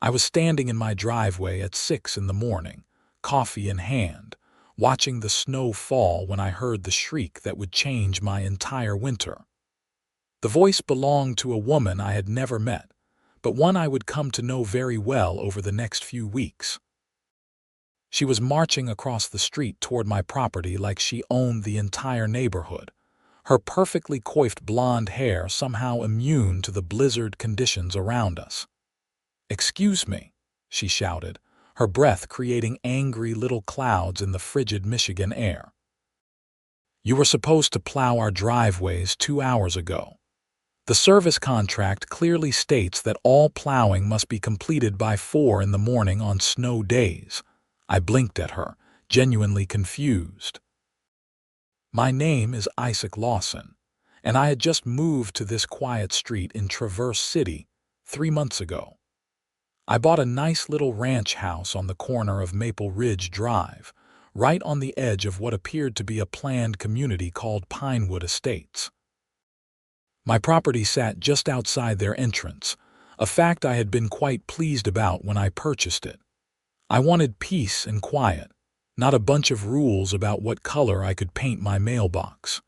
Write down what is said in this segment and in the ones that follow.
I was standing in my driveway at 6 in the morning, coffee in hand, watching the snow fall when I heard the shriek that would change my entire winter. The voice belonged to a woman I had never met, but one I would come to know very well over the next few weeks. She was marching across the street toward my property like she owned the entire neighborhood, her perfectly coiffed blonde hair somehow immune to the blizzard conditions around us. "Excuse me," she shouted, her breath creating angry little clouds in the frigid Michigan air. "You were supposed to plow our driveways 2 hours ago. The service contract clearly states that all plowing must be completed by 4 in the morning on snow days." I blinked at her, genuinely confused. My name is Isaac Lawson, and I had just moved to this quiet street in Traverse City 3 months ago. I bought a nice little ranch house on the corner of Maple Ridge Drive, right on the edge of what appeared to be a planned community called Pinewood Estates. My property sat just outside their entrance, a fact I had been quite pleased about when I purchased it. I wanted peace and quiet, not a bunch of rules about what color I could paint my mailbox.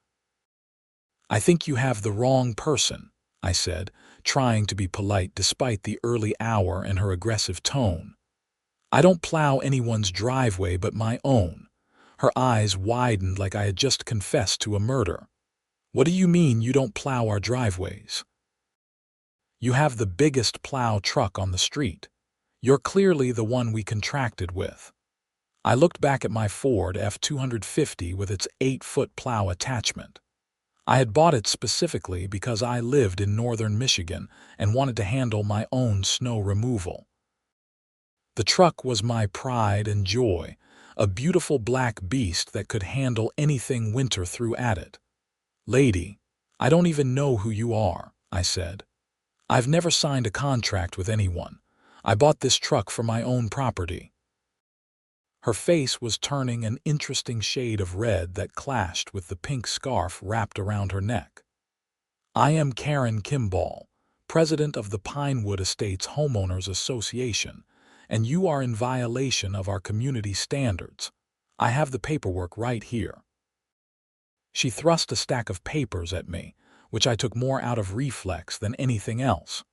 "I think you have the wrong person," I said, trying to be polite despite the early hour and her aggressive tone. "I don't plow anyone's driveway but my own." Her eyes widened like I had just confessed to a murder. "What do you mean you don't plow our driveways? You have the biggest plow truck on the street. You're clearly the one we contracted with." I looked back at my Ford F-250 with its 8-foot plow attachment. I had bought it specifically because I lived in northern Michigan and wanted to handle my own snow removal. The truck was my pride and joy, a beautiful black beast that could handle anything winter threw at it. "Lady, I don't even know who you are," I said. "I've never signed a contract with anyone. I bought this truck for my own property." Her face was turning an interesting shade of red that clashed with the pink scarf wrapped around her neck. "I am Karen Kimball, president of the Pinewood Estates Homeowners Association, and you are in violation of our community standards. I have the paperwork right here." She thrust a stack of papers at me, which I took more out of reflex than anything else.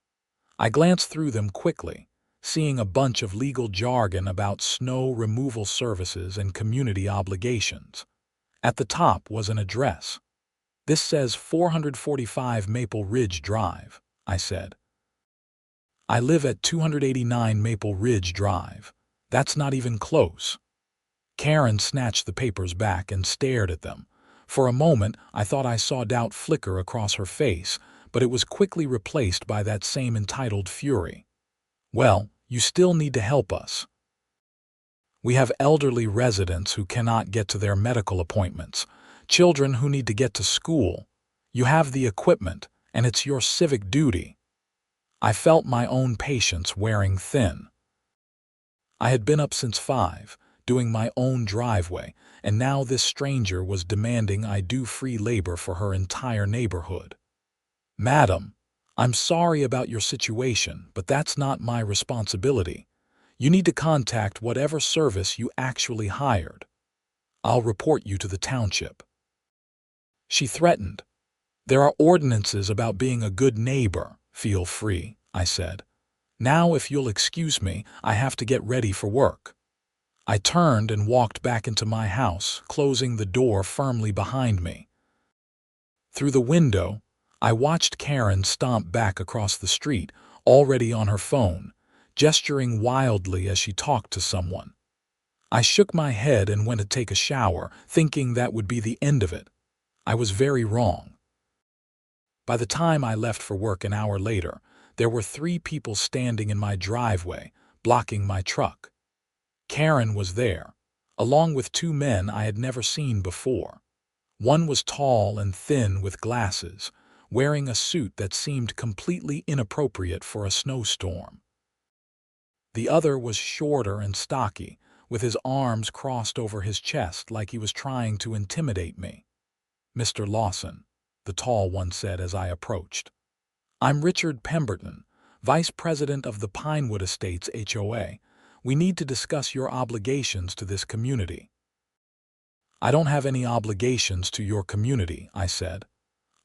I glanced through them quickly, seeing a bunch of legal jargon about snow removal services and community obligations. At the top was an address. "This says 445 Maple Ridge Drive," I said. "I live at 289 Maple Ridge Drive. That's not even close." Karen snatched the papers back and stared at them. For a moment, I thought I saw doubt flicker across her face, but it was quickly replaced by that same entitled fury. "Well, you still need to help us. We have elderly residents who cannot get to their medical appointments, children who need to get to school. You have the equipment, and it's your civic duty." I felt my own patience wearing thin. I had been up since 5, doing my own driveway, and now this stranger was demanding I do free labor for her entire neighborhood. "Madam, I'm sorry about your situation, but that's not my responsibility. You need to contact whatever service you actually hired. I'll report you to the township." She threatened. "There are ordinances about being a good neighbor. Feel free," I said. "Now, if you'll excuse me, I have to get ready for work." I turned and walked back into my house, closing the door firmly behind me. Through the window, I watched Karen stomp back across the street, already on her phone, gesturing wildly as she talked to someone. I shook my head and went to take a shower, thinking that would be the end of it. I was very wrong. By the time I left for work an hour later, there were 3 people standing in my driveway, blocking my truck. Karen was there, along with 2 men I had never seen before. One was tall and thin with glasses, wearing a suit that seemed completely inappropriate for a snowstorm. The other was shorter and stocky, with his arms crossed over his chest like he was trying to intimidate me. "Mr. Lawson," the tall one said as I approached. "I'm Richard Pemberton, Vice President of the Pinewood Estates HOA. We need to discuss your obligations to this community. I don't have any obligations to your community, I said.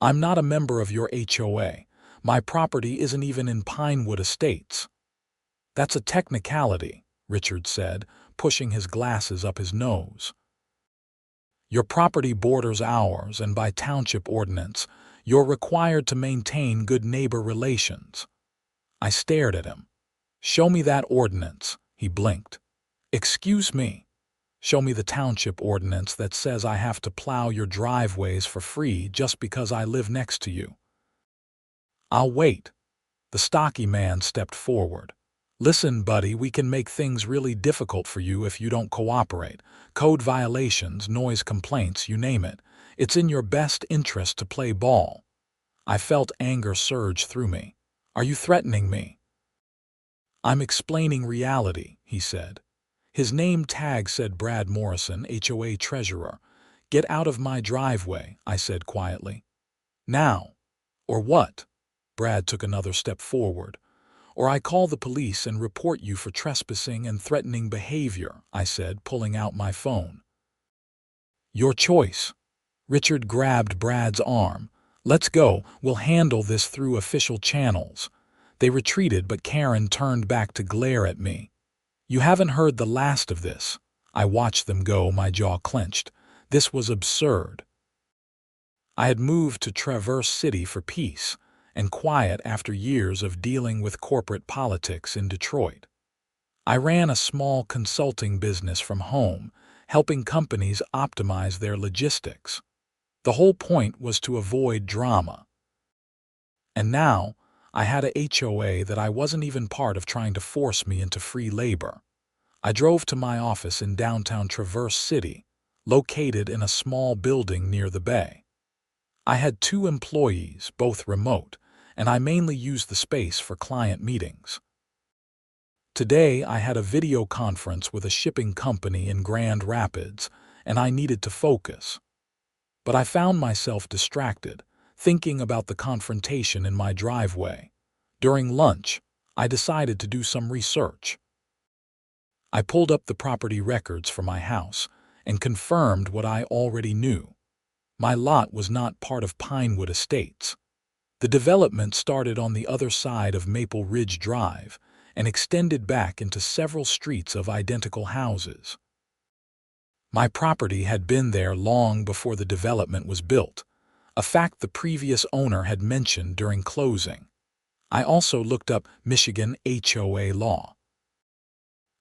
I'm not a member of your HOA. My property isn't even in Pinewood Estates. That's a technicality, Richard said, pushing his glasses up his nose. Your property borders ours, and by township ordinance, you're required to maintain good neighbor relations. I stared at him. Show me that ordinance, he blinked. Excuse me. Show me the township ordinance that says I have to plow your driveways for free just because I live next to you. I'll wait. The stocky man stepped forward. Listen, buddy, we can make things really difficult for you if you don't cooperate. Code violations, noise complaints, you name it. It's in your best interest to play ball. I felt anger surge through me. Are you threatening me? I'm explaining reality, he said. His name tag said Brad Morrison, HOA treasurer. Get out of my driveway, I said quietly. Now. Or what? Brad took another step forward. Or I call the police and report you for trespassing and threatening behavior, I said, pulling out my phone. Your choice. Richard grabbed Brad's arm. Let's go, we'll handle this through official channels. They retreated, but Karen turned back to glare at me. You haven't heard the last of this. I watched them go, my jaw clenched. This was absurd. I had moved to Traverse City for peace and quiet after years of dealing with corporate politics in Detroit. I ran a small consulting business from home, helping companies optimize their logistics. The whole point was to avoid drama. And now, I had a HOA that I wasn't even part of trying to force me into free labor. I drove to my office in downtown Traverse City, located in a small building near the bay. I had 2 employees, both remote, and I mainly used the space for client meetings. Today, I had a video conference with a shipping company in Grand Rapids, and I needed to focus. But I found myself distracted, thinking about the confrontation in my driveway. During lunch, I decided to do some research. I pulled up the property records for my house and confirmed what I already knew. My lot was not part of Pinewood Estates. The development started on the other side of Maple Ridge Drive and extended back into several streets of identical houses. My property had been there long before the development was built, a fact the previous owner had mentioned during closing. I also looked up Michigan HOA law.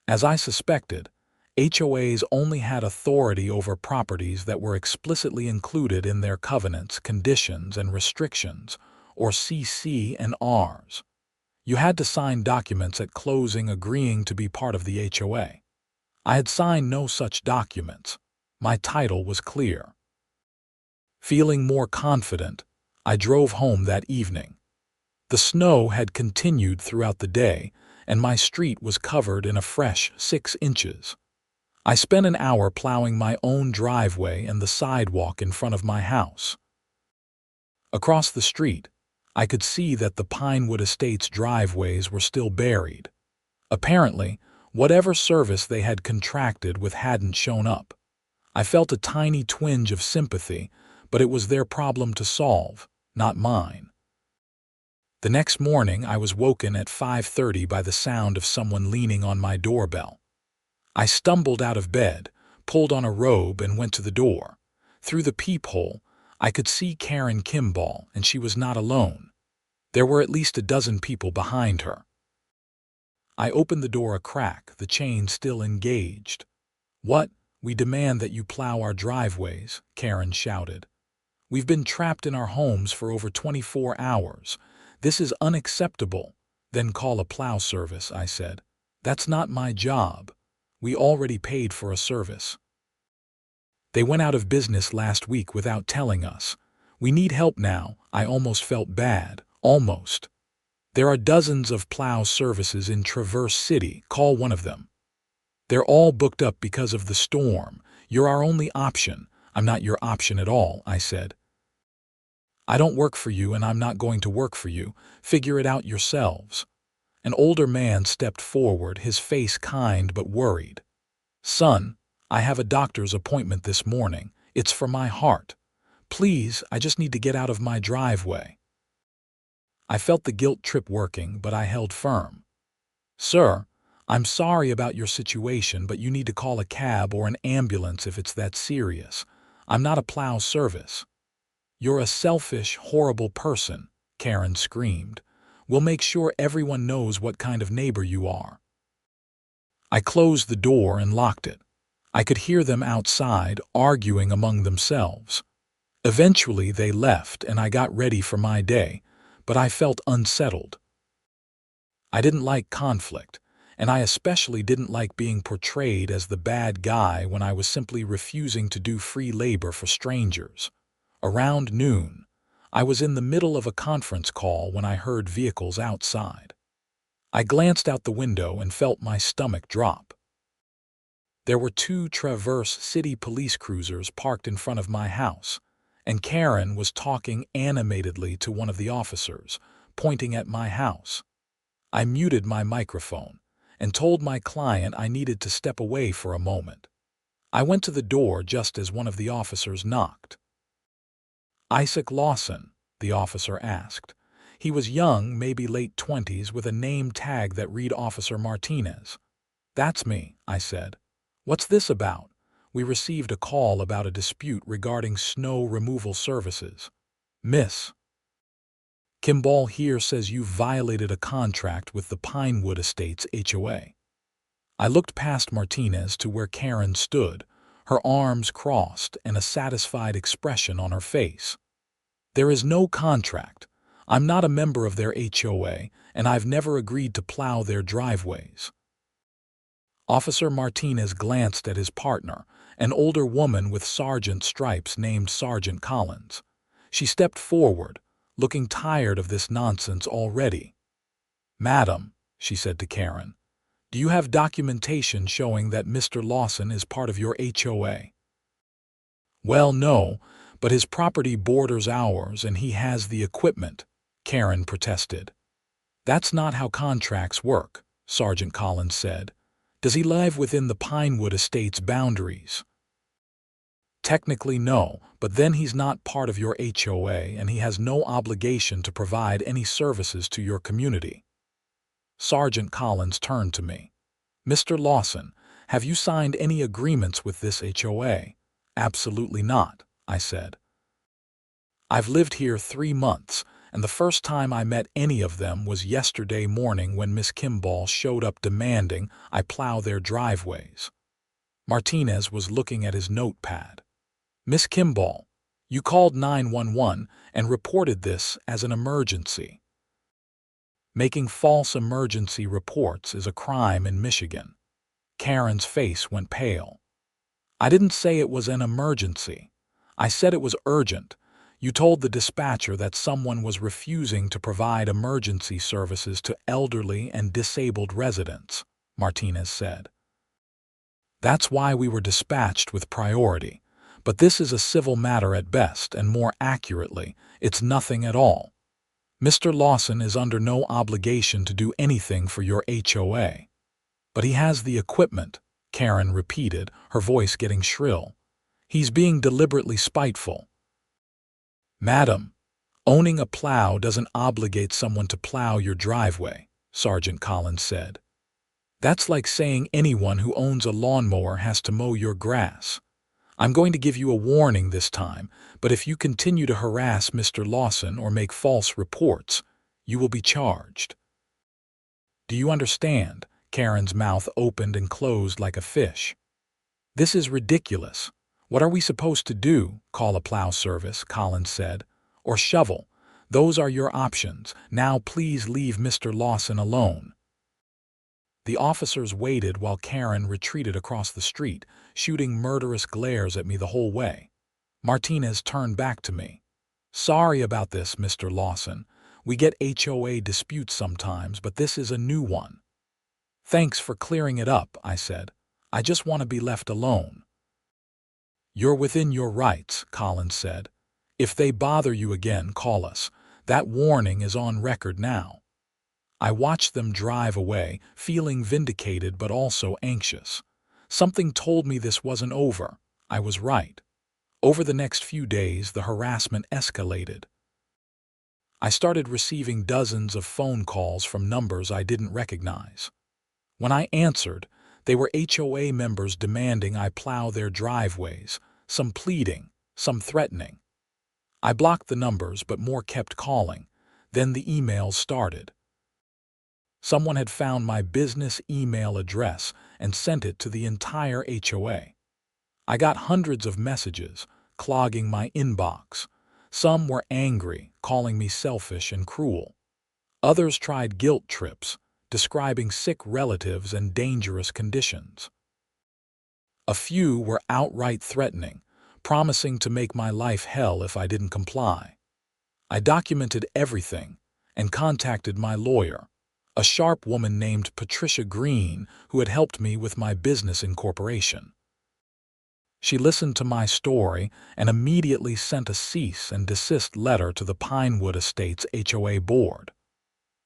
As I suspected, HOAs only had authority over properties that were explicitly included in their covenants, conditions, and restrictions, or CC&Rs. You had to sign documents at closing agreeing to be part of the HOA. I had signed no such documents. My title was clear. Feeling more confident, I drove home that evening. The snow had continued throughout the day, and my street was covered in a fresh 6 inches. I spent an hour plowing my own driveway and the sidewalk in front of my house. Across the street, I could see that the Pinewood Estates driveways were still buried. Apparently, whatever service they had contracted with hadn't shown up. I felt a tiny twinge of sympathy, but it was their problem to solve, not mine. The next morning, I was woken at 5:30 by the sound of someone leaning on my doorbell. I stumbled out of bed, pulled on a robe, and went to the door. Through the peephole, I could see Karen Kimball, and she was not alone. There were at least a dozen people behind her. I opened the door a crack, the chain still engaged. "What? We demand that you plow our driveways," Karen shouted. "We've been trapped in our homes for over 24 hours. This is unacceptable." "Then call a plow service," I said. "That's not my job. We already paid for a service. They went out of business last week without telling us. We need help now." I almost felt bad. Almost. "There are dozens of plow services in Traverse City. Call one of them." "They're all booked up because of the storm. You're our only option." "I'm not your option at all," I said. "I don't work for you, and I'm not going to work for you. Figure it out yourselves." An older man stepped forward, his face kind but worried. "Son, I have a doctor's appointment this morning. It's for my heart. Please, I just need to get out of my driveway." I felt the guilt trip working, but I held firm. "Sir, I'm sorry about your situation, but you need to call a cab or an ambulance if it's that serious. I'm not a Plow service." "You're a selfish, horrible person," Karen screamed. "We'll make sure everyone knows what kind of neighbor you are." I closed the door and locked it. I could hear them outside, arguing among themselves. Eventually they left and I got ready for my day, but I felt unsettled. I didn't like conflict, and I especially didn't like being portrayed as the bad guy when I was simply refusing to do free labor for strangers. Around noon, I was in the middle of a conference call when I heard vehicles outside. I glanced out the window and felt my stomach drop. There were 2 Traverse City police cruisers parked in front of my house, and Karen was talking animatedly to one of the officers, pointing at my house. I muted my microphone and told my client I needed to step away for a moment. I went to the door just as one of the officers knocked. "Isaac Lawson?" the officer asked. He was young, maybe late 20s, with a name tag that read Officer Martinez. "That's me," I said. "What's this about?" "We received a call about a dispute regarding snow removal services." "Miss Kimball here says you violated a contract with the Pinewood Estates HOA." I looked past Martinez to where Karen stood, her arms crossed and a satisfied expression on her face. "There is no contract. I'm not a member of their HOA, and I've never agreed to plow their driveways." Officer Martinez glanced at his partner, an older woman with sergeant stripes named Sergeant Collins. She stepped forward, looking tired of this nonsense already. "Madam," she said to Karen, "do you have documentation showing that Mr. Lawson is part of your HOA?" "Well, no, but his property borders ours and he has the equipment," Karen protested. "That's not how contracts work," Sergeant Collins said. "Does he live within the Pinewood Estates boundaries?" "Technically, no, but then he's not part of your HOA and he has no obligation to provide any services to your community." Sergeant Collins turned to me. "Mr. Lawson, have you signed any agreements with this HOA?" "Absolutely not," I said. "I've lived here 3 months, and the first time I met any of them was yesterday morning when Miss Kimball showed up demanding I plow their driveways." Martinez was looking at his notepad. "Miss Kimball, you called 911 and reported this as an emergency." Making false emergency reports is a crime in Michigan. Karen's face went pale. "I didn't say it was an emergency. I said it was urgent. You told the dispatcher that someone was refusing to provide emergency services to elderly and disabled residents," Martinez said. "That's why we were dispatched with priority. But this is a civil matter at best, and more accurately, it's nothing at all. Mr. Lawson is under no obligation to do anything for your HOA." "But he has the equipment," Karen repeated, her voice getting shrill. "He's being deliberately spiteful." "Madam, owning a plow doesn't obligate someone to plow your driveway," Sergeant Collins said. "That's like saying anyone who owns a lawnmower has to mow your grass. I'm going to give you a warning this time, but if you continue to harass Mr. Lawson or make false reports, you will be charged." "Do you understand?" Karen's mouth opened and closed like a fish. "This is ridiculous. What are we supposed to do? Call a plow service," Collins said. "Or shovel. Those are your options. Now please leave Mr. Lawson alone." The officers waited while Karen retreated across the street, shooting murderous glares at me the whole way. Martinez turned back to me. "Sorry about this, Mr. Lawson. We get HOA disputes sometimes, but this is a new one." "Thanks for clearing it up," I said. "I just want to be left alone." "You're within your rights," Collins said. "If they bother you again, call us. That warning is on record now." I watched them drive away, feeling vindicated but also anxious. Something told me this wasn't over. I was right. Over the next few days, the harassment escalated. I started receiving dozens of phone calls from numbers I didn't recognize. When I answered, they were HOA members demanding I plow their driveways, some pleading, some threatening. I blocked the numbers, but more kept calling. Then the emails started. Someone had found my business email address and sent it to the entire HOA. I got hundreds of messages, clogging my inbox. Some were angry, calling me selfish and cruel. Others tried guilt trips, describing sick relatives and dangerous conditions. A few were outright threatening, promising to make my life hell if I didn't comply. I documented everything and contacted my lawyer, a sharp woman named Patricia Green who had helped me with my business incorporation. She listened to my story and immediately sent a cease and desist letter to the Pinewood Estates HOA board.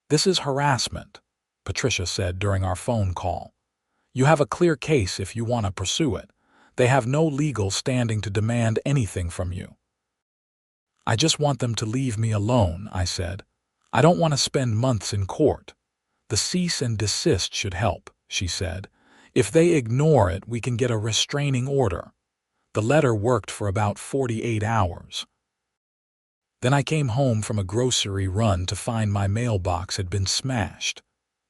"This is harassment," Patricia said during our phone call. "You have a clear case if you want to pursue it. They have no legal standing to demand anything from you." "I just want them to leave me alone," I said. "I don't want to spend months in court." "The cease and desist should help," she said. "If they ignore it, we can get a restraining order." The letter worked for about 48 hours. Then I came home from a grocery run to find my mailbox had been smashed.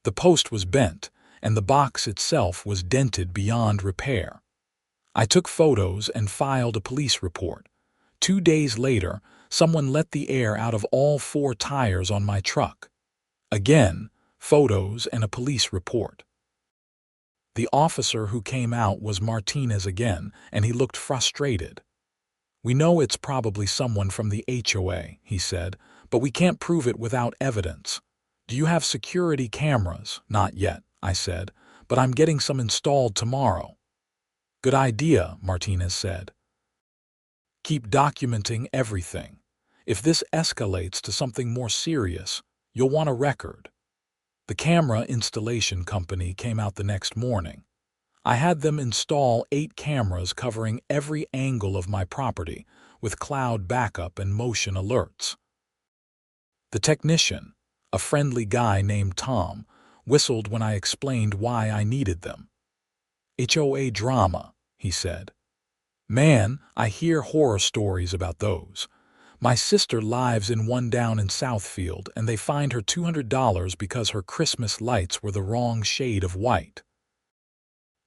The post was bent, and the box itself was dented beyond repair. I took photos and filed a police report. 2 days later, someone let the air out of all 4 tires on my truck. Again, photos and a police report. The officer who came out was Martinez again, and he looked frustrated. "We know it's probably someone from the HOA," he said, "but we can't prove it without evidence." "Do you have security cameras?" "Not yet," I said, "but I'm getting some installed tomorrow." "Good idea," Martinez said. "Keep documenting everything. If this escalates to something more serious, you'll want a record." The camera installation company came out the next morning. I had them install 8 cameras covering every angle of my property, with cloud backup and motion alerts. The technician, a friendly guy named Tom, whistled when I explained why I needed them. "HOA drama," he said. "Man, I hear horror stories about those. My sister lives in one down in Southfield, and they fined her $200 because her Christmas lights were the wrong shade of white."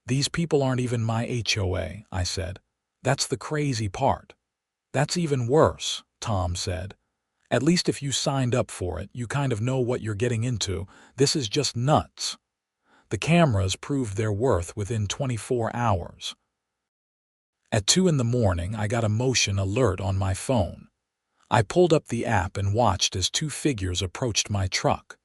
"These people aren't even my HOA," I said. "That's the crazy part." "That's even worse," Tom said. "At least if you signed up for it, you kind of know what you're getting into. This is just nuts." The cameras proved their worth within 24 hours. At 2 in the morning, I got a motion alert on my phone. I pulled up the app and watched as 2 figures approached my truck.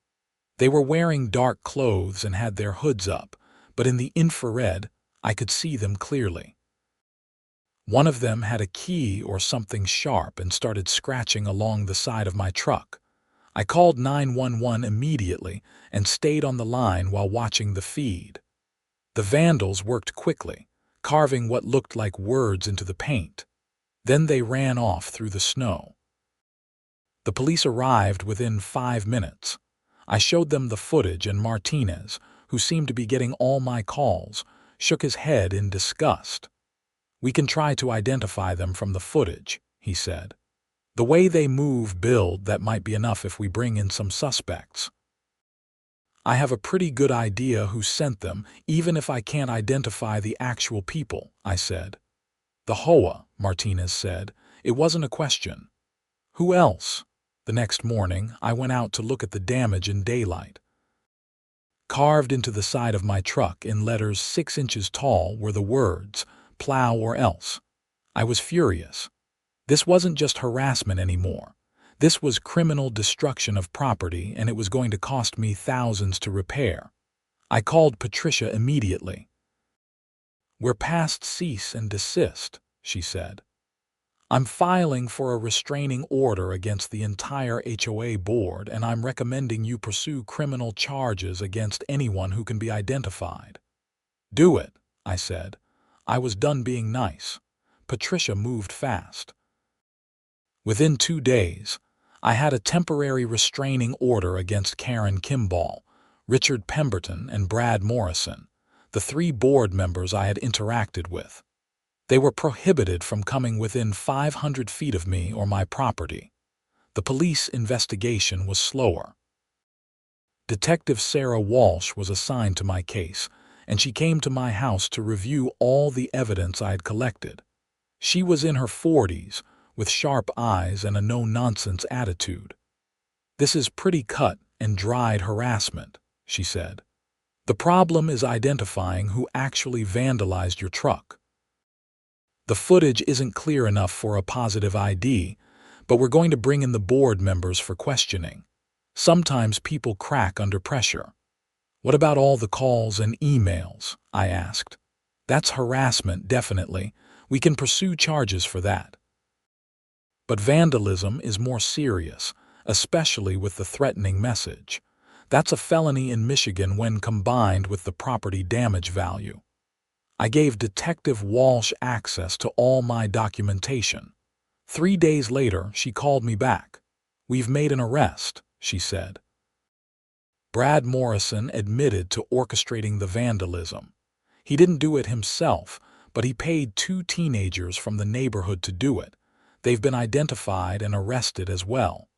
They were wearing dark clothes and had their hoods up, but in the infrared, I could see them clearly. One of them had a key or something sharp and started scratching along the side of my truck. I called 911 immediately and stayed on the line while watching the feed. The vandals worked quickly, carving what looked like words into the paint. Then they ran off through the snow. The police arrived within 5 minutes. I showed them the footage, and Martinez, who seemed to be getting all my calls, shook his head in disgust. "We can try to identify them from the footage," he said. "The way they move, build, that might be enough if we bring in some suspects." "I have a pretty good idea who sent them, even if I can't identify the actual people," I said. "The HOA," Martinez said. "It wasn't a question." "Who else?" The next morning, I went out to look at the damage in daylight. Carved into the side of my truck in letters 6 inches tall were the words, "Plow or else." I was furious. This wasn't just harassment anymore. This was criminal destruction of property, and it was going to cost me thousands to repair. I called Patricia immediately. "We're past cease and desist," she said. I'm filing for a restraining order against the entire HOA board, and I'm recommending you pursue criminal charges against anyone who can be identified." "Do it," I said. I was done being nice. Patricia moved fast. Within 2 days, I had a temporary restraining order against Karen Kimball, Richard Pemberton, and Brad Morrison, the 3 board members I had interacted with. They were prohibited from coming within 500 feet of me or my property. The police investigation was slower. Detective Sarah Walsh was assigned to my case, and she came to my house to review all the evidence I had collected. She was in her 40s, with sharp eyes and a no-nonsense attitude. "This is pretty cut and dried harassment," she said. "The problem is identifying who actually vandalized your truck. The footage isn't clear enough for a positive ID, but we're going to bring in the board members for questioning. Sometimes people crack under pressure." "What about all the calls and emails?" I asked. "That's harassment, definitely. We can pursue charges for that. But vandalism is more serious, especially with the threatening message. That's a felony in Michigan when combined with the property damage value." I gave Detective Walsh access to all my documentation. 3 days later, she called me back. "We've made an arrest," she said. Brad Morrison admitted to orchestrating the vandalism. He didn't do it himself, but he paid 2 teenagers from the neighborhood to do it. They've been identified and arrested as well.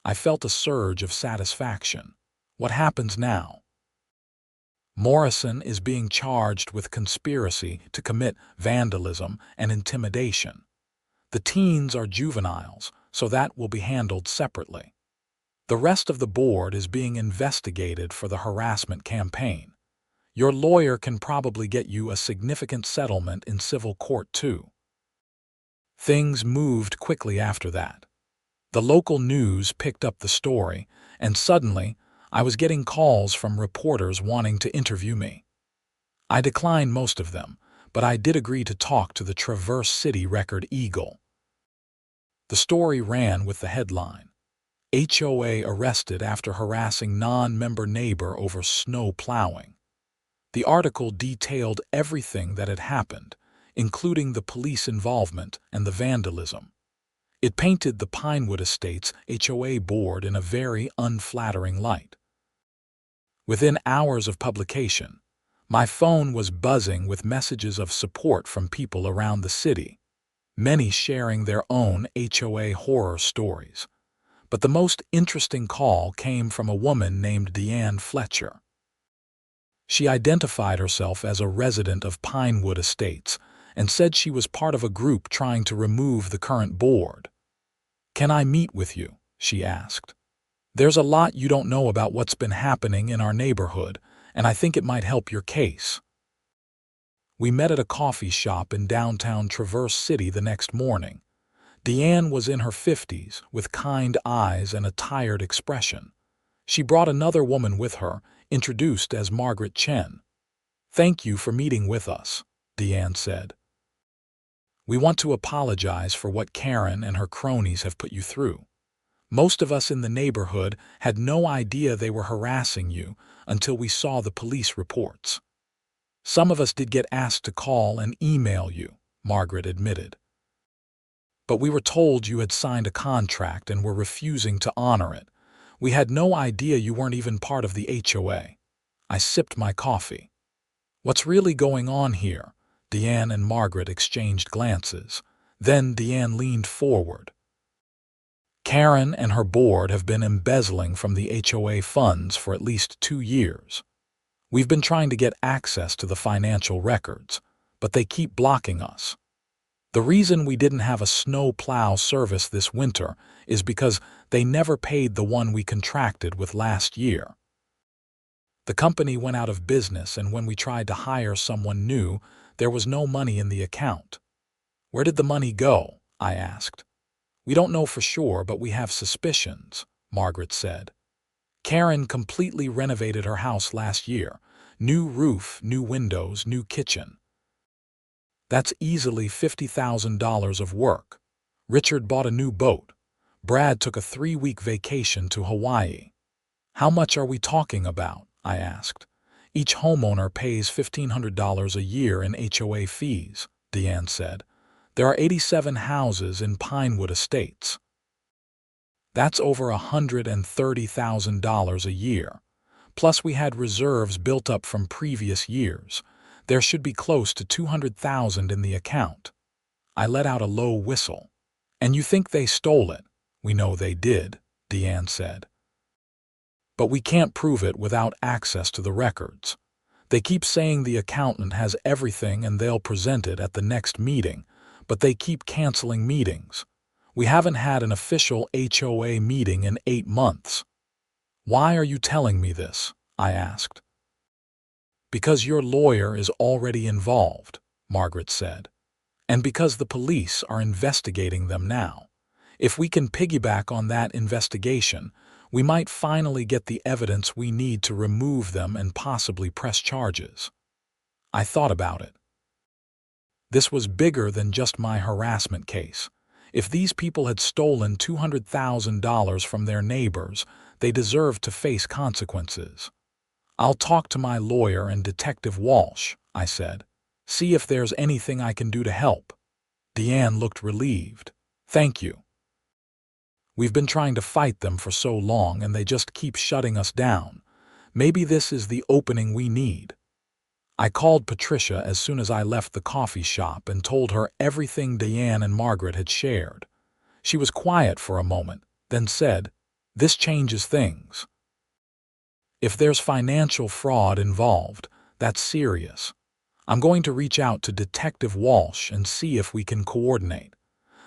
I felt a surge of satisfaction. What happens now? Morrison is being charged with conspiracy to commit vandalism and intimidation. The teens are juveniles, so that will be handled separately. The rest of the board is being investigated for the harassment campaign. Your lawyer can probably get you a significant settlement in civil court too. Things moved quickly after that. The local news picked up the story, and suddenly, I was getting calls from reporters wanting to interview me. I declined most of them, but I did agree to talk to the Traverse City Record Eagle. The story ran with the headline, "HOA arrested after harassing non-member neighbor over snow plowing." The article detailed everything that had happened, including the police involvement and the vandalism. It painted the Pinewood Estates HOA board in a very unflattering light. Within hours of publication, my phone was buzzing with messages of support from people around the city, many sharing their own HOA horror stories. But the most interesting call came from a woman named Deanne Fletcher. She identified herself as a resident of Pinewood Estates and said she was part of a group trying to remove the current board. "Can I meet with you?" she asked. "There's a lot you don't know about what's been happening in our neighborhood, and I think it might help your case." We met at a coffee shop in downtown Traverse City the next morning. Deanne was in her 50s, with kind eyes and a tired expression. She brought another woman with her, introduced as Margaret Chen. "Thank you for meeting with us," Deanne said. "We want to apologize for what Karen and her cronies have put you through. Most of us in the neighborhood had no idea they were harassing you until we saw the police reports. Some of us did get asked to call and email you," Margaret admitted. "But we were told you had signed a contract and were refusing to honor it. We had no idea you weren't even part of the HOA." I sipped my coffee. "What's really going on here?" Deanne and Margaret exchanged glances. Then Deanne leaned forward. "Karen and her board have been embezzling from the HOA funds for at least 2 years. We've been trying to get access to the financial records, but they keep blocking us. The reason we didn't have a snow plow service this winter is because they never paid the one we contracted with last year. The company went out of business, and when we tried to hire someone new, there was no money in the account." "Where did the money go?" I asked. "We don't know for sure, but we have suspicions," Margaret said. "Karen completely renovated her house last year. New roof, new windows, new kitchen. That's easily $50,000 of work. Richard bought a new boat. Brad took a 3-week vacation to Hawaii. How much are we talking about? I asked. Each homeowner pays $1,500 a year in HOA fees, Deanne said. There are 87 houses in Pinewood Estates. That's over $130,000 a year. Plus we had reserves built up from previous years. There should be close to $200,000 in the account. I let out a low whistle. And you think they stole it? We know they did, Deanne said. But we can't prove it without access to the records. They keep saying the accountant has everything and they'll present it at the next meeting, but they keep canceling meetings. We haven't had an official HOA meeting in 8 months. Why are you telling me this? I asked. Because your lawyer is already involved, Margaret said. And because the police are investigating them now. If we can piggyback on that investigation, we might finally get the evidence we need to remove them and possibly press charges. I thought about it. This was bigger than just my harassment case. If these people had stolen $200,000 from their neighbors, they deserved to face consequences. I'll talk to my lawyer and Detective Walsh, I said. See if there's anything I can do to help. Deanne looked relieved. Thank you. We've been trying to fight them for so long and they just keep shutting us down. Maybe this is the opening we need. I called Patricia as soon as I left the coffee shop and told her everything Deanne and Margaret had shared. She was quiet for a moment, then said, "This changes things. If there's financial fraud involved, that's serious. I'm going to reach out to Detective Walsh and see if we can coordinate.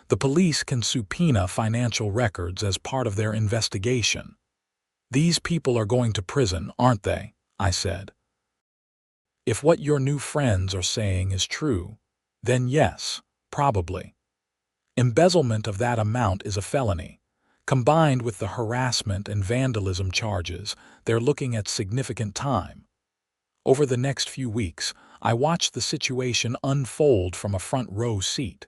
The police can subpoena financial records as part of their investigation." These people are going to prison, aren't they? I said. If what your new friends are saying is true, then yes, probably. Embezzlement of that amount is a felony. Combined with the harassment and vandalism charges, they're looking at significant time. Over the next few weeks, I watched the situation unfold from a front row seat.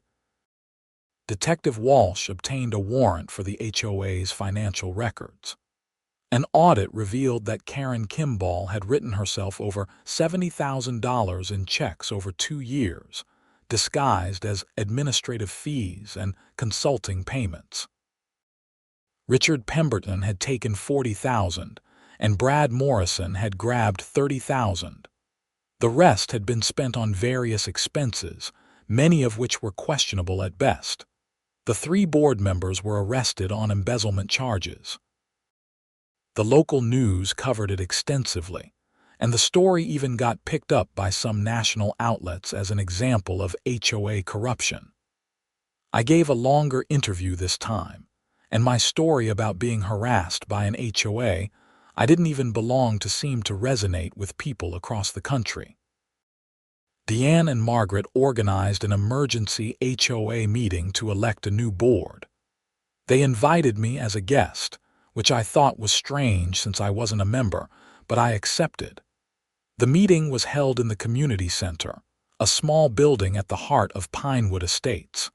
Detective Walsh obtained a warrant for the HOA's financial records. An audit revealed that Karen Kimball had written herself over $70,000 in checks over 2 years, disguised as administrative fees and consulting payments. Richard Pemberton had taken $40,000, and Brad Morrison had grabbed $30,000. The rest had been spent on various expenses, many of which were questionable at best. The 3 board members were arrested on embezzlement charges. The local news covered it extensively, and the story even got picked up by some national outlets as an example of HOA corruption. I gave a longer interview this time, and my story about being harassed by an HOA I didn't even belong to seemed to resonate with people across the country. Deanne and Margaret organized an emergency HOA meeting to elect a new board. They invited me as a guest, which I thought was strange since I wasn't a member, but I accepted. The meeting was held in the community center, a small building at the heart of Pinewood Estates.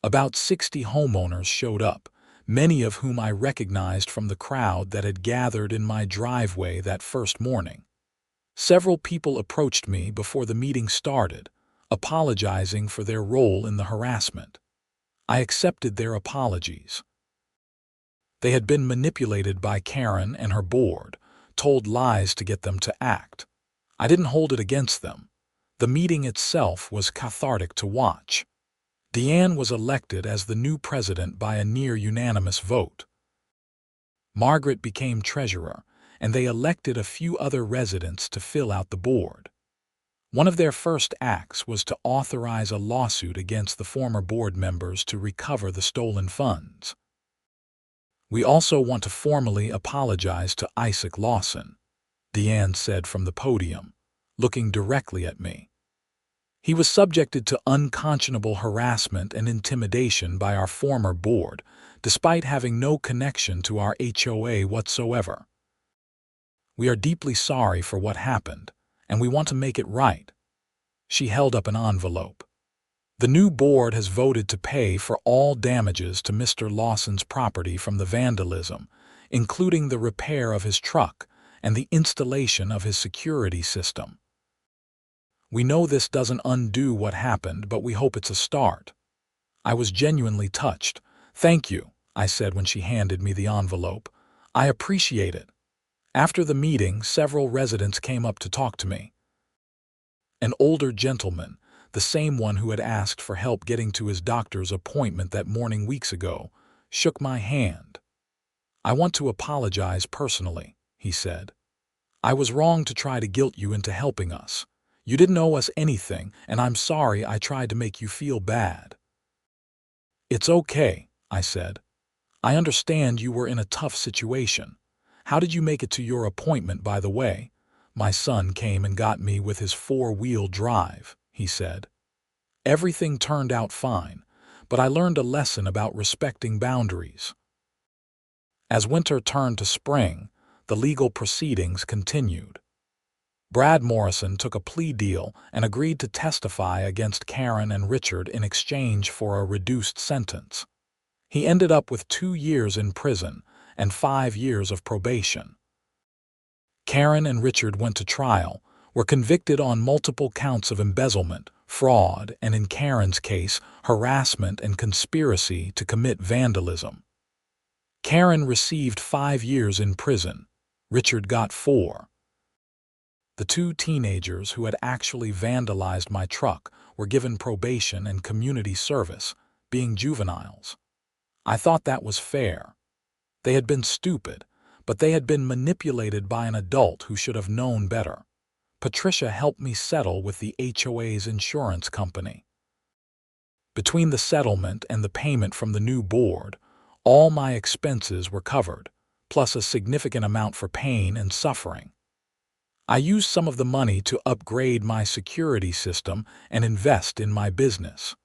About 60 homeowners showed up, many of whom I recognized from the crowd that had gathered in my driveway that first morning. Several people approached me before the meeting started, apologizing for their role in the harassment. I accepted their apologies. They had been manipulated by Karen and her board, told lies to get them to act. I didn't hold it against them. The meeting itself was cathartic to watch. Deanne was elected as the new president by a near-unanimous vote. Margaret became treasurer, and they elected a few other residents to fill out the board. One of their first acts was to authorize a lawsuit against the former board members to recover the stolen funds. "We also want to formally apologize to Isaac Lawson," Deanne said from the podium, looking directly at me. "He was subjected to unconscionable harassment and intimidation by our former board, despite having no connection to our HOA whatsoever. We are deeply sorry for what happened, and we want to make it right." She held up an envelope. The new board has voted to pay for all damages to Mr. Lawson's property from the vandalism, including the repair of his truck and the installation of his security system. We know this doesn't undo what happened, but we hope it's a start. I was genuinely touched. Thank you, I said when she handed me the envelope. I appreciate it. After the meeting, several residents came up to talk to me. An older gentleman, the same one who had asked for help getting to his doctor's appointment that morning weeks ago, shook my hand. I want to apologize personally, he said. I was wrong to try to guilt you into helping us. You didn't owe us anything, and I'm sorry I tried to make you feel bad. It's okay, I said. I understand you were in a tough situation. How did you make it to your appointment, by the way? My son came and got me with his four-wheel drive, he said. Everything turned out fine, but I learned a lesson about respecting boundaries. As winter turned to spring, the legal proceedings continued. Brad Morrison took a plea deal and agreed to testify against Karen and Richard in exchange for a reduced sentence. He ended up with 2 years in prison and 5 years of probation. Karen and Richard went to trial, were convicted on multiple counts of embezzlement, fraud, and in Karen's case, harassment and conspiracy to commit vandalism. Karen received 5 years in prison. Richard got 4. The 2 teenagers who had actually vandalized my truck were given probation and community service, being juveniles. I thought that was fair. They had been stupid, but they had been manipulated by an adult who should have known better. Patricia helped me settle with the HOA's insurance company. Between the settlement and the payment from the new board, all my expenses were covered, plus a significant amount for pain and suffering. I used some of the money to upgrade my security system and invest in my business.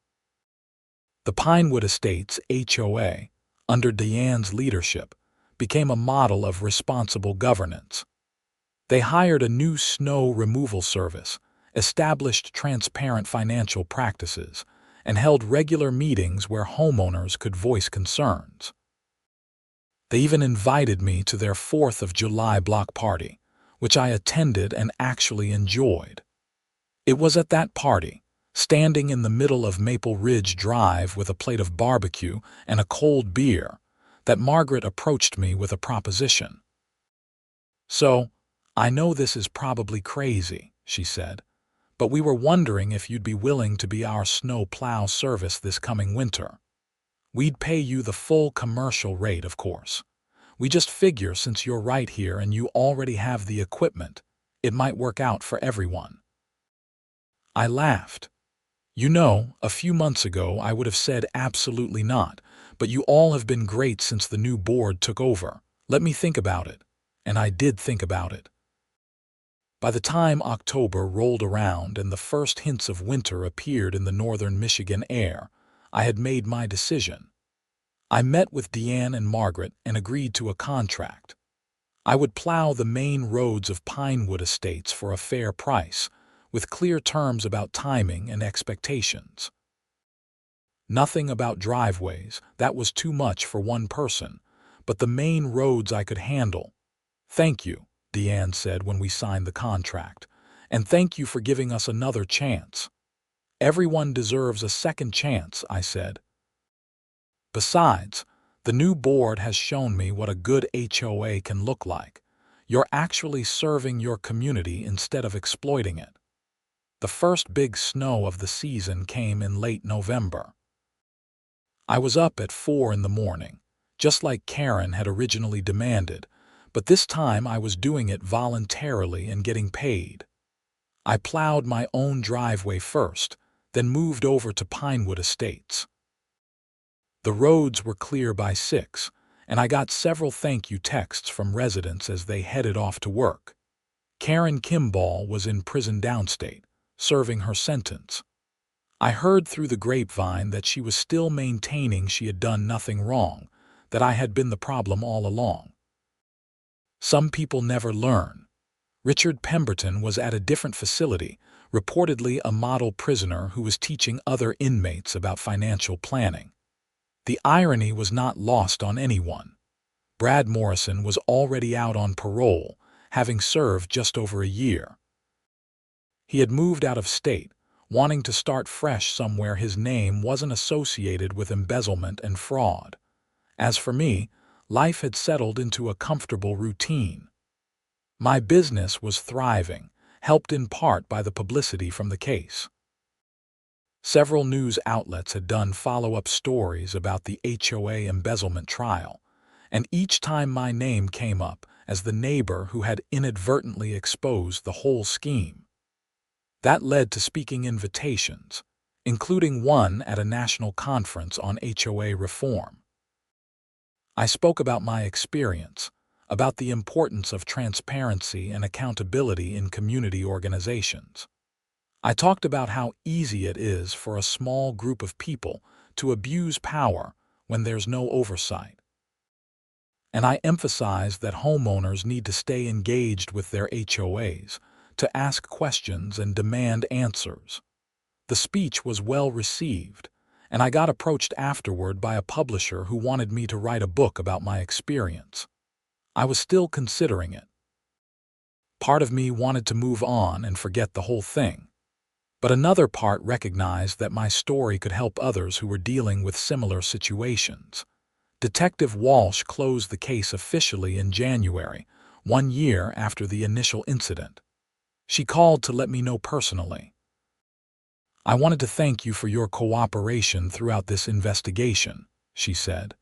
The Pinewood Estates HOA, under Deanne's leadership, became a model of responsible governance. They hired a new snow removal service, established transparent financial practices, and held regular meetings where homeowners could voice concerns. They even invited me to their 4th of July block party, which I attended and actually enjoyed. It was at that party, standing in the middle of Maple Ridge Drive with a plate of barbecue and a cold beer, that Margaret approached me with a proposition. So, I know this is probably crazy, she said, but we were wondering if you'd be willing to be our snow plow service this coming winter. We'd pay you the full commercial rate, of course. We just figure since you're right here and you already have the equipment, it might work out for everyone. I laughed. You know, a few months ago I would have said absolutely not, but you all have been great since the new board took over. Let me think about it. And I did think about it. By the time October rolled around and the first hints of winter appeared in the northern Michigan air, I had made my decision. I met with Deanne and Margaret and agreed to a contract. I would plow the main roads of Pinewood Estates for a fair price, with clear terms about timing and expectations. Nothing about driveways, that was too much for one person, but the main roads I could handle. Thank you, Deanne said when we signed the contract, and thank you for giving us another chance. Everyone deserves a second chance, I said. Besides, the new board has shown me what a good HOA can look like. You're actually serving your community instead of exploiting it. The first big snow of the season came in late November. I was up at 4 in the morning, just like Karen had originally demanded, but this time I was doing it voluntarily and getting paid. I plowed my own driveway first, then moved over to Pinewood Estates. The roads were clear by 6, and I got several thank you texts from residents as they headed off to work. Karen Kimball was in prison downstate, serving her sentence. I heard through the grapevine that she was still maintaining she had done nothing wrong, that I had been the problem all along. Some people never learn. Richard Pemberton was at a different facility, reportedly a model prisoner who was teaching other inmates about financial planning. The irony was not lost on anyone. Brad Morrison was already out on parole, having served just over a year. He had moved out of state, wanting to start fresh somewhere his name wasn't associated with embezzlement and fraud. As for me, life had settled into a comfortable routine. My business was thriving, helped in part by the publicity from the case. Several news outlets had done follow-up stories about the HOA embezzlement trial, and each time my name came up as the neighbor who had inadvertently exposed the whole scheme. That led to speaking invitations, including one at a national conference on HOA reform. I spoke about my experience, about the importance of transparency and accountability in community organizations. I talked about how easy it is for a small group of people to abuse power when there's no oversight. And I emphasized that homeowners need to stay engaged with their HOAs, to ask questions and demand answers. The speech was well received, and I got approached afterward by a publisher who wanted me to write a book about my experience. I was still considering it. Part of me wanted to move on and forget the whole thing, but another part recognized that my story could help others who were dealing with similar situations. Detective Walsh closed the case officially in January, 1 year after the initial incident. She called to let me know personally. "I wanted to thank you for your cooperation throughout this investigation," she said.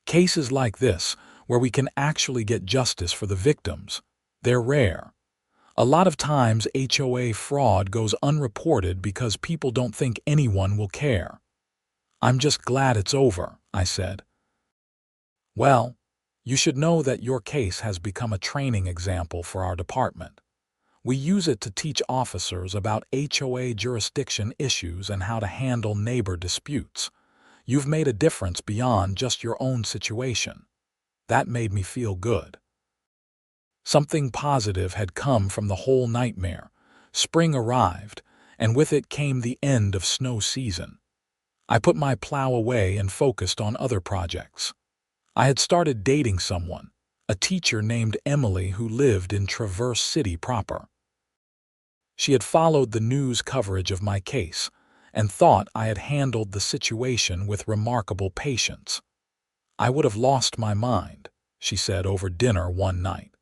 "Cases like this, where we can actually get justice for the victims, they're rare. A lot of times HOA fraud goes unreported because people don't think anyone will care." "I'm just glad it's over," I said. "Well, you should know that your case has become a training example for our department. We use it to teach officers about HOA jurisdiction issues and how to handle neighbor disputes. You've made a difference beyond just your own situation." That made me feel good. Something positive had come from the whole nightmare. Spring arrived, and with it came the end of snow season. I put my plow away and focused on other projects. I had started dating someone, a teacher named Emily who lived in Traverse City proper. She had followed the news coverage of my case and thought I had handled the situation with remarkable patience. "I would have lost my mind," she said over dinner one night.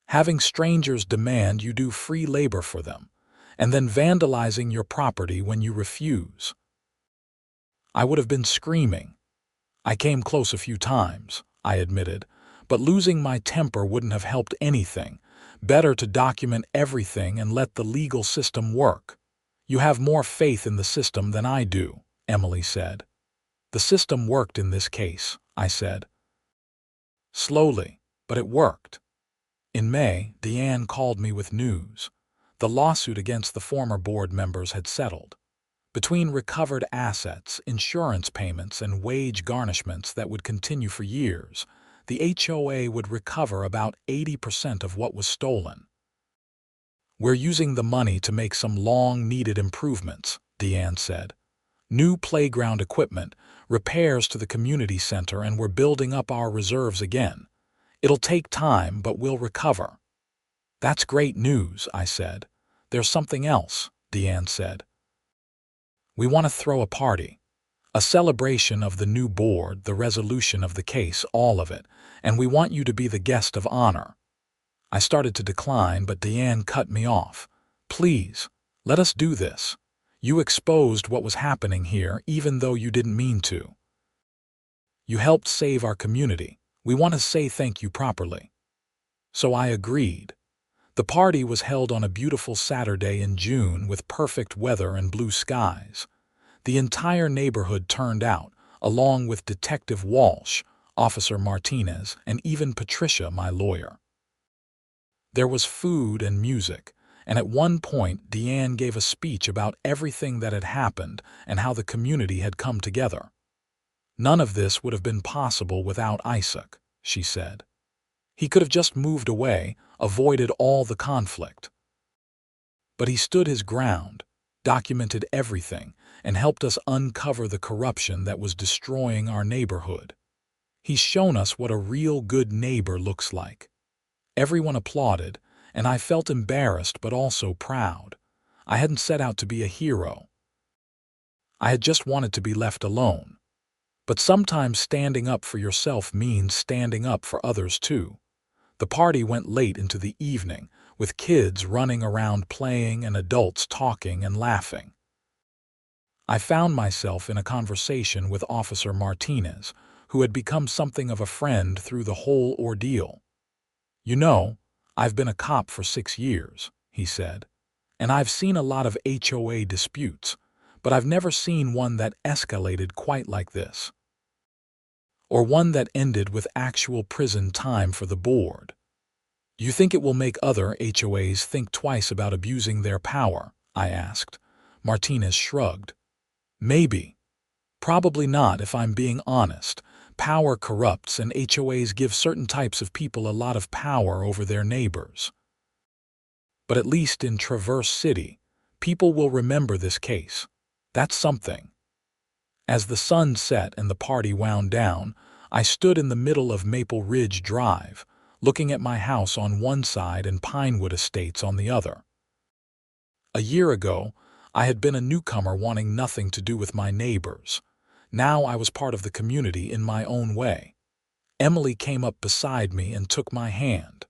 "Having strangers demand you do free labor for them, and then vandalizing your property when you refuse." I would have been screaming. I came close a few times, I admitted, but losing my temper wouldn't have helped anything. Better to document everything and let the legal system work. "You have more faith in the system than I do," Emily said. "The system worked in this case," I said. "Slowly, but it worked." In May, Deanne called me with news. The lawsuit against the former board members had settled. Between recovered assets, insurance payments, and wage garnishments that would continue for years, the HOA would recover about 80% of what was stolen. "We're using the money to make some long-needed improvements," Deanne said. "New playground equipment, repairs to the community center, and we're building up our reserves again. It'll take time, but we'll recover." "That's great news," I said. "There's something else," Deanne said. "We want to throw a party. A celebration of the new board, the resolution of the case, all of it, and we want you to be the guest of honor." I started to decline, but Deanne cut me off. "Please, let us do this. You exposed what was happening here even though you didn't mean to. You helped save our community. We want to say thank you properly." So I agreed. The party was held on a beautiful Saturday in June with perfect weather and blue skies. The entire neighborhood turned out, along with Detective Walsh, Officer Martinez, and even Patricia, my lawyer. There was food and music, and at one point Deanne gave a speech about everything that had happened and how the community had come together. "None of this would have been possible without Isaac," she said. "He could have just moved away, avoided all the conflict. But he stood his ground, documented everything, and helped us uncover the corruption that was destroying our neighborhood. He's shown us what a real good neighbor looks like. Everyone applauded, and I felt embarrassed but also proud. I hadn't set out to be a hero. I had just wanted to be left alone. But sometimes standing up for yourself means standing up for others too. The party went late into the evening, with kids running around playing and adults talking and laughing. I found myself in a conversation with Officer Martinez, who had become something of a friend through the whole ordeal. "You know, I've been a cop for 6 years," he said, "and I've seen a lot of HOA disputes, but I've never seen one that escalated quite like this. Or one that ended with actual prison time for the board. You think it will make other HOAs think twice about abusing their power?" I asked. Martinez shrugged. "Maybe. Probably not if I'm being honest. Power corrupts, and HOAs give certain types of people a lot of power over their neighbors. But at least in Traverse City, people will remember this case. That's something." As the sun set and the party wound down, I stood in the middle of Maple Ridge Drive, looking at my house on one side and Pinewood Estates on the other. A year ago, I had been a newcomer wanting nothing to do with my neighbors. Now I was part of the community in my own way. Emily came up beside me and took my hand.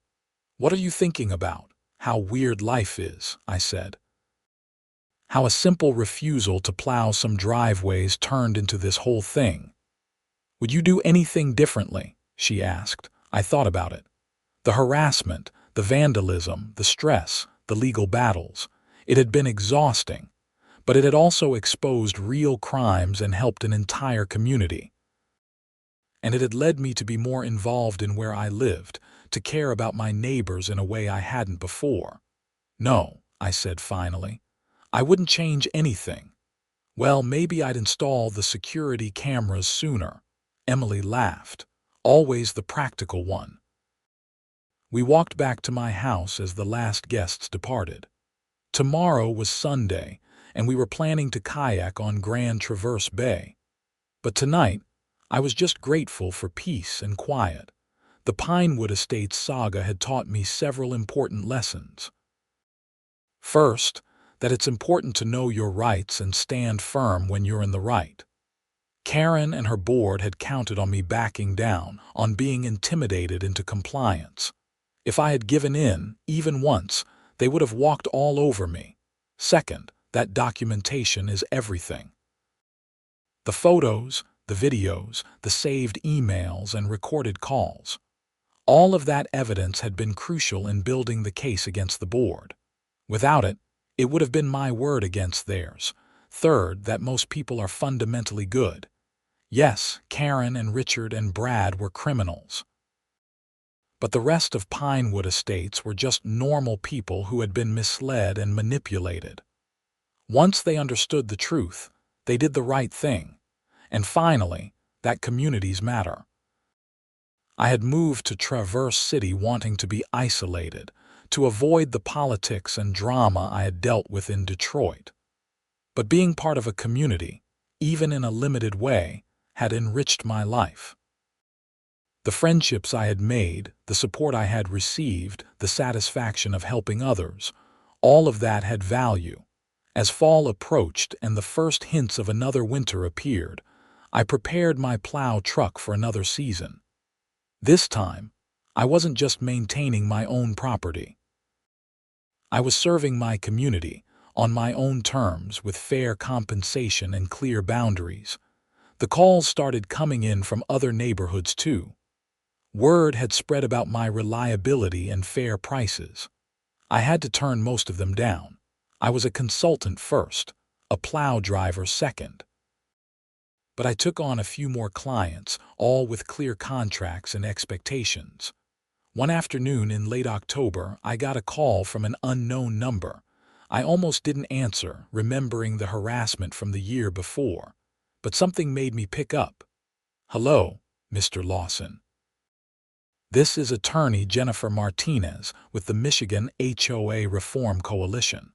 "What are you thinking about? How weird life is," I said. "How a simple refusal to plow some driveways turned into this whole thing." "Would you do anything differently?" she asked. I thought about it. The harassment, the vandalism, the stress, the legal battles. It had been exhausting, but it had also exposed real crimes and helped an entire community. And it had led me to be more involved in where I lived, to care about my neighbors in a way I hadn't before. "No," I said finally. "I wouldn't change anything. Well, maybe I'd install the security cameras sooner." Emily laughed. "Always the practical one." We walked back to my house as the last guests departed. Tomorrow was Sunday, and we were planning to kayak on Grand Traverse Bay. But tonight, I was just grateful for peace and quiet. The Pinewood Estates saga had taught me several important lessons. First, that it's important to know your rights and stand firm when you're in the right. Karen and her board had counted on me backing down, on being intimidated into compliance. If I had given in, even once, they would have walked all over me. Second, that documentation is everything. The photos, the videos, the saved emails, and recorded calls. All of that evidence had been crucial in building the case against the board. Without it, it would have been my word against theirs. Third, that most people are fundamentally good. Yes, Karen and Richard and Brad were criminals. But the rest of Pinewood Estates were just normal people who had been misled and manipulated. Once they understood the truth, they did the right thing. And finally, that communities matter. I had moved to Traverse City wanting to be isolated, to avoid the politics and drama I had dealt with in Detroit. But being part of a community, even in a limited way, had enriched my life. The friendships I had made, the support I had received, the satisfaction of helping others, all of that had value. As fall approached and the first hints of another winter appeared, I prepared my plow truck for another season. This time, I wasn't just maintaining my own property. I was serving my community, on my own terms, with fair compensation and clear boundaries. The calls started coming in from other neighborhoods too. Word had spread about my reliability and fair prices. I had to turn most of them down. I was a consultant first, a plow driver second. But I took on a few more clients, all with clear contracts and expectations. One afternoon in late October, I got a call from an unknown number. I almost didn't answer, remembering the harassment from the year before. But something made me pick up. "Hello, Mr. Lawson." This is attorney Jennifer Martinez with the Michigan HOA Reform Coalition.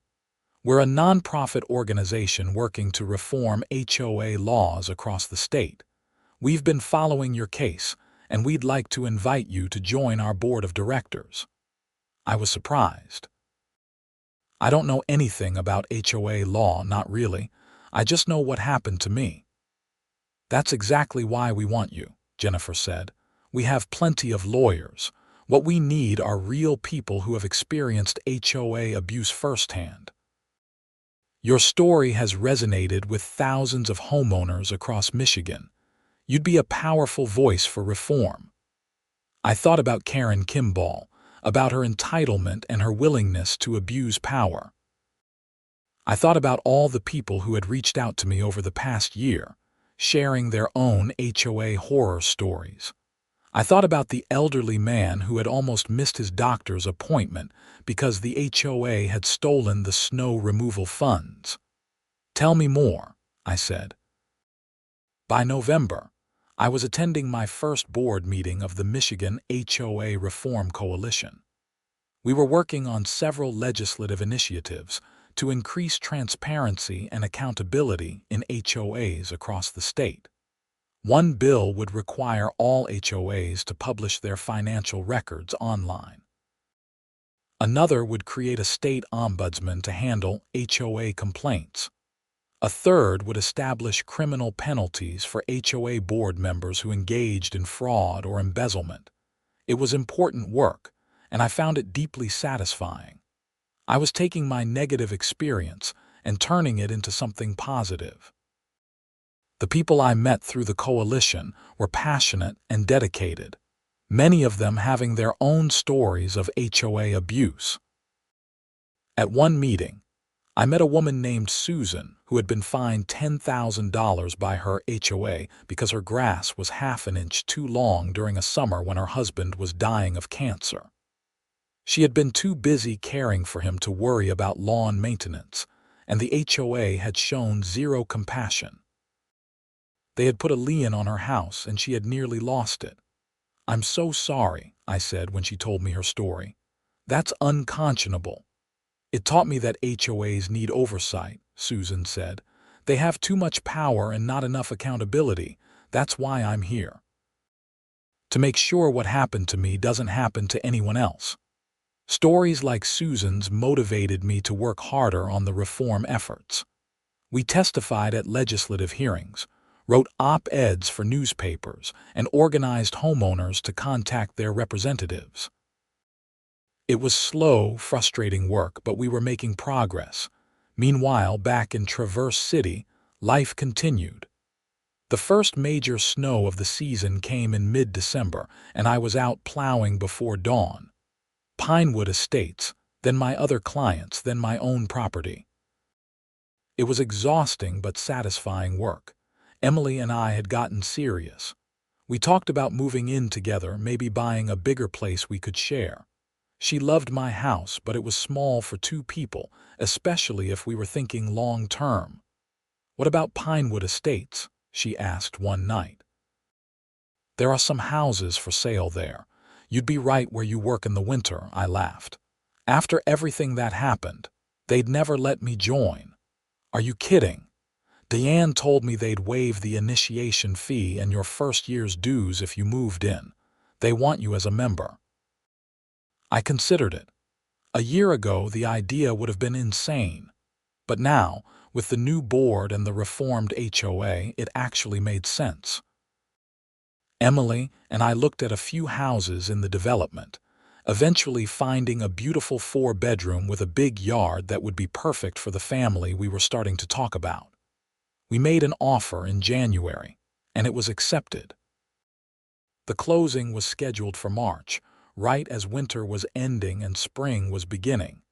We're a nonprofit organization working to reform HOA laws across the state. We've been following your case, and we'd like to invite you to join our board of directors. I was surprised. I don't know anything about HOA law, not really. I just know what happened to me. That's exactly why we want you, Jennifer said. We have plenty of lawyers. What we need are real people who have experienced HOA abuse firsthand. Your story has resonated with thousands of homeowners across Michigan. You'd be a powerful voice for reform. I thought about Karen Kimball, about her entitlement and her willingness to abuse power. I thought about all the people who had reached out to me over the past year, sharing their own HOA horror stories. I thought about the elderly man who had almost missed his doctor's appointment because the HOA had stolen the snow removal funds. Tell me more, I said. By November, I was attending my first board meeting of the Michigan HOA Reform Coalition. We were working on several legislative initiatives to increase transparency and accountability in HOAs across the state. One bill would require all HOAs to publish their financial records online. Another would create a state ombudsman to handle HOA complaints. A third would establish criminal penalties for HOA board members who engaged in fraud or embezzlement. It was important work, and I found it deeply satisfying. I was taking my negative experience and turning it into something positive. The people I met through the coalition were passionate and dedicated, many of them having their own stories of HOA abuse. At one meeting, I met a woman named Susan who had been fined $10,000 by her HOA because her grass was half an inch too long during a summer when her husband was dying of cancer. She had been too busy caring for him to worry about lawn maintenance, and the HOA had shown zero compassion. They had put a lien on her house, and she had nearly lost it. "I'm so sorry," I said when she told me her story. "That's unconscionable." "It taught me that HOAs need oversight," Susan said. "They have too much power and not enough accountability. That's why I'm here. To make sure what happened to me doesn't happen to anyone else." Stories like Susan's motivated me to work harder on the reform efforts. We testified at legislative hearings, wrote op-eds for newspapers, and organized homeowners to contact their representatives. It was slow, frustrating work, but we were making progress. Meanwhile, back in Traverse City, life continued. The first major snow of the season came in mid-December, and I was out plowing before dawn. Pinewood Estates, then my other clients, then my own property. It was exhausting but satisfying work. Emily and I had gotten serious. We talked about moving in together, maybe buying a bigger place we could share. She loved my house, but it was small for two people, especially if we were thinking long-term. "What about Pinewood Estates?" she asked one night. "There are some houses for sale there. You'd be right where you work in the winter," I laughed. "After everything that happened, they'd never let me join." "Are you kidding? Deanne told me they'd waive the initiation fee and your first year's dues if you moved in. They want you as a member." I considered it. A year ago, the idea would have been insane. But now, with the new board and the reformed HOA, it actually made sense. Emily and I looked at a few houses in the development, eventually finding a beautiful 4-bedroom with a big yard that would be perfect for the family we were starting to talk about. We made an offer in January, and it was accepted. The closing was scheduled for March, right as winter was ending and spring was beginning.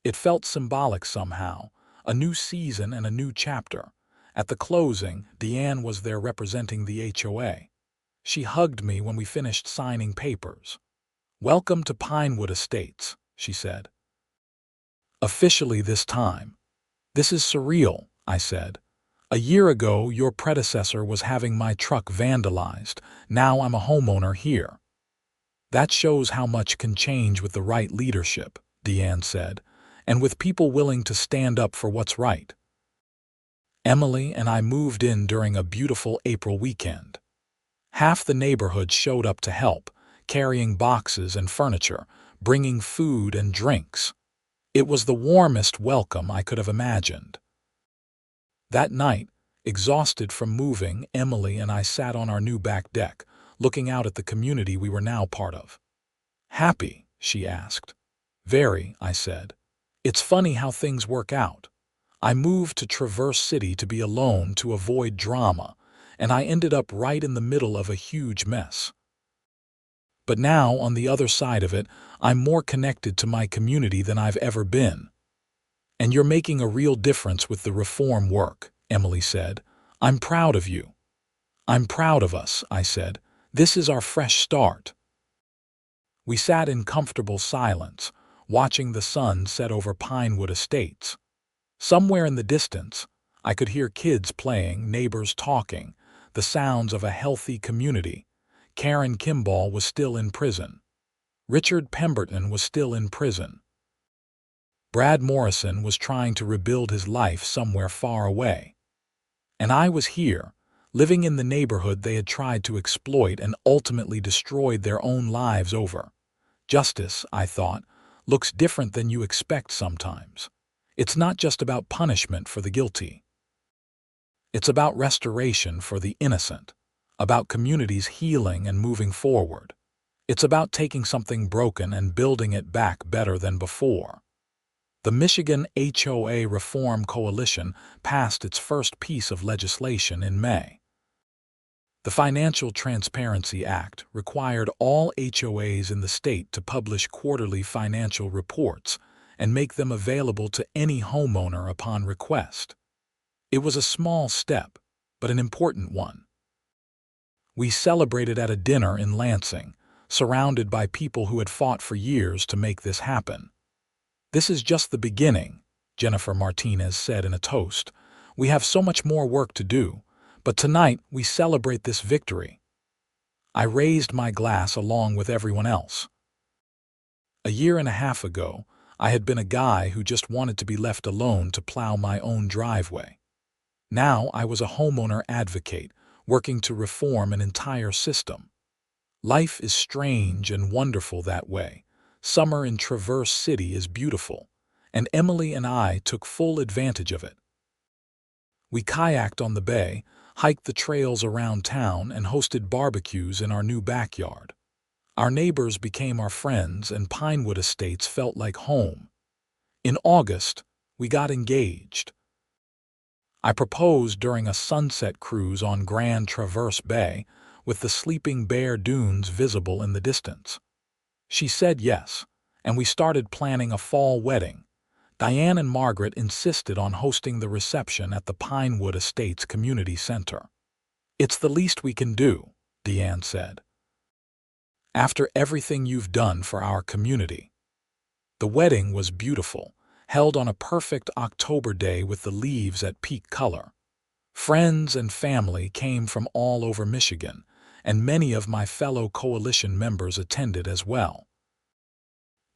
It felt symbolic somehow, a new season and a new chapter. At the closing, Deanne was there representing the HOA. She hugged me when we finished signing papers. "Welcome to Pinewood Estates," she said. "Officially this time." "This is surreal," I said. "A year ago, your predecessor was having my truck vandalized. Now I'm a homeowner here." That shows how much can change with the right leadership, Deanne said, and with people willing to stand up for what's right. Emily and I moved in during a beautiful April weekend. Half the neighborhood showed up to help, carrying boxes and furniture, bringing food and drinks. It was the warmest welcome I could have imagined. That night, exhausted from moving, Emily and I sat on our new back deck, looking out at the community we were now part of. "Happy?" she asked. "Very," I said. "It's funny how things work out. I moved to Traverse City to be alone to avoid drama, and I ended up right in the middle of a huge mess. But now, on the other side of it, I'm more connected to my community than I've ever been." "And you're making a real difference with the reform work," Emily said. "I'm proud of you." "I'm proud of us," I said. "This is our fresh start." We sat in comfortable silence, watching the sun set over Pinewood Estates. Somewhere in the distance, I could hear kids playing, neighbors talking, the sounds of a healthy community. Karen Kimball was still in prison. Richard Pemberton was still in prison. Brad Morrison was trying to rebuild his life somewhere far away. And I was here, living in the neighborhood they had tried to exploit and ultimately destroyed their own lives over. Justice, I thought, looks different than you expect sometimes. It's not just about punishment for the guilty. It's about restoration for the innocent, about communities healing and moving forward. It's about taking something broken and building it back better than before. The Michigan HOA Reform Coalition passed its first piece of legislation in May. The Financial Transparency Act required all HOAs in the state to publish quarterly financial reports and make them available to any homeowner upon request. It was a small step, but an important one. We celebrated at a dinner in Lansing, surrounded by people who had fought for years to make this happen. "This is just the beginning," Jennifer Martinez said in a toast. "We have so much more work to do, but tonight we celebrate this victory." I raised my glass along with everyone else. A year and a half ago, I had been a guy who just wanted to be left alone to plow my own driveway. Now I was a homeowner advocate, working to reform an entire system. Life is strange and wonderful that way. Summer in Traverse City is beautiful, and Emily and I took full advantage of it. We kayaked on the bay, hiked the trails around town, and hosted barbecues in our new backyard. Our neighbors became our friends, and Pinewood Estates felt like home. In August, we got engaged. I proposed during a sunset cruise on Grand Traverse Bay, with the Sleeping Bear Dunes visible in the distance. She said yes, and we started planning a fall wedding. Diane and Margaret insisted on hosting the reception at the Pinewood Estates Community Center. "It's the least we can do," Deanne said. "After everything you've done for our community." The wedding was beautiful, held on a perfect October day with the leaves at peak color. Friends and family came from all over Michigan, and many of my fellow coalition members attended as well.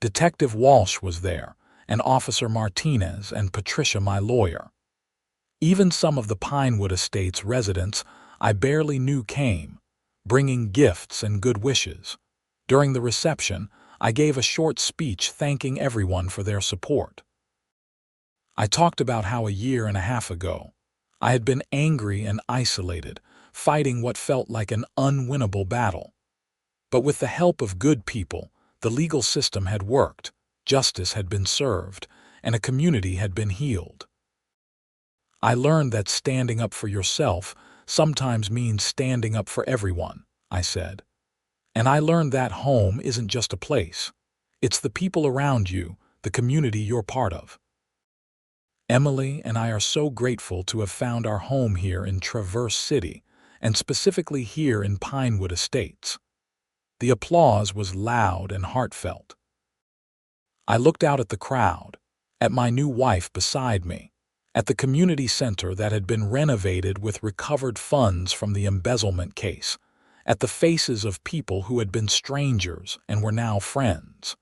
Detective Walsh was there, and Officer Martinez and Patricia, my lawyer. Even some of the Pinewood Estates residents I barely knew came, bringing gifts and good wishes. During the reception, I gave a short speech thanking everyone for their support. I talked about how a year and a half ago, I had been angry and isolated, fighting what felt like an unwinnable battle. But with the help of good people, the legal system had worked, justice had been served, and a community had been healed. I learned that standing up for yourself sometimes means standing up for everyone, I said. And I learned that home isn't just a place. It's the people around you, the community you're part of. Emily and I are so grateful to have found our home here in Traverse City, and specifically here in Pinewood Estates. The applause was loud and heartfelt. I looked out at the crowd, at my new wife beside me, at the community center that had been renovated with recovered funds from the embezzlement case, at the faces of people who had been strangers and were now friends.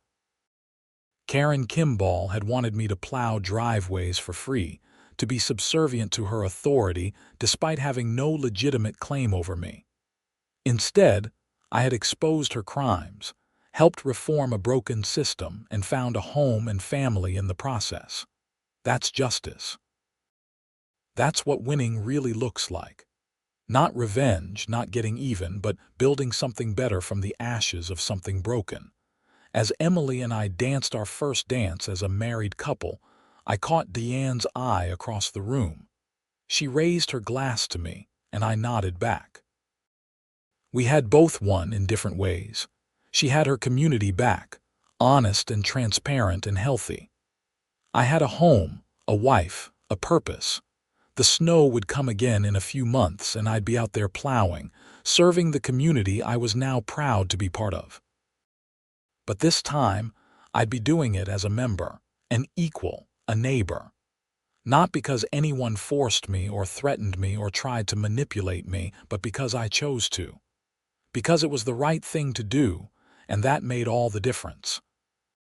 Karen Kimball had wanted me to plow driveways for free, to be subservient to her authority despite having no legitimate claim over me. Instead, I had exposed her crimes, helped reform a broken system, and found a home and family in the process. That's justice. That's what winning really looks like. Not revenge, not getting even, but building something better from the ashes of something broken. As Emily and I danced our first dance as a married couple, I caught Deanne's eye across the room. She raised her glass to me, and I nodded back. We had both won in different ways. She had her community back, honest and transparent and healthy. I had a home, a wife, a purpose. The snow would come again in a few months, and I'd be out there plowing, serving the community I was now proud to be part of. But this time, I'd be doing it as a member, an equal, a neighbor. Not because anyone forced me or threatened me or tried to manipulate me, but because I chose to. Because it was the right thing to do, and that made all the difference.